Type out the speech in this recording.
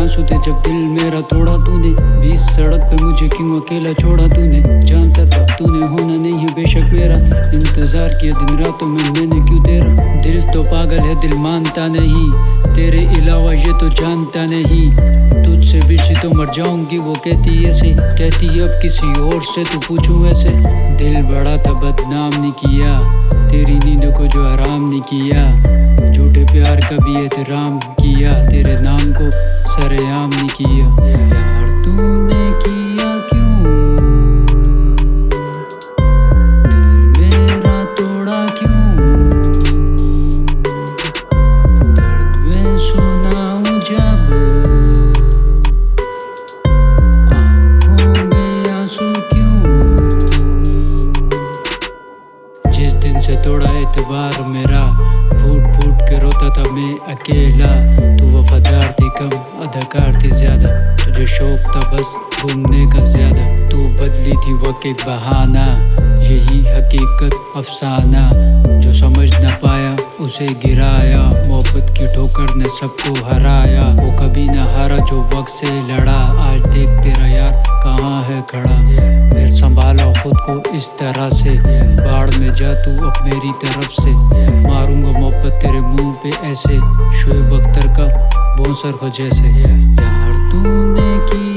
आंसू थे जब दिल मेरा तोड़ा तूने। बीच सड़क पे मुझे क्यों अकेला छोड़ा तूने। जानता था तूने होना नहीं है बेशक मेरा। इंतजार किया दिन रातों में मैंने क्यों तेरा। दिल तो पागल है दिल मानता नहीं। तेरे अलावा ये तो जानता नहीं। तुझसे बिछी तो मर जाऊंगी वो कहती ऐसे। कहती अब किसी और से तो पूछूं ऐसे। दिल बड़ा था बदनाम नहीं किया। तेरी नींद को जो हराम नहीं किया। झूठे प्यार का भी एहतराम किया। तेरे नाम को सरेआम नहीं किया। प्यार तूने किया क्यों। दिल मेरा तोड़ा क्यों। दर्द में सुनाऊं जब आंखों में आंसू क्यों। जिस दिन से तोड़ा एतबार मेरा फूट फूट के रोता था मैं अकेला। तू वफादार थी कम अदाकार थी ज्यादा। तुझे शौक था बस घूमने का ज्यादा। तू बदली थी वक्त एक बहाना। यही हकीकत अफसाना। जो समझ ना पाया उसे गिराया। मोहब्बत की ठोकर ने सबको हराया। वो कभी ना हारा जो वक्त से लड़ा। आज देख तेरा यार कहाँ है खड़ा। फिर संभाला खुद को इस तरह से। बाढ़ में जा तू अब मेरी तरफ से। मारूंगा मोहब्बत तेरे मुंह पे ऐसे। शोएब अख्तर का बॉन्सर हो जैसे। प्यार तूने किया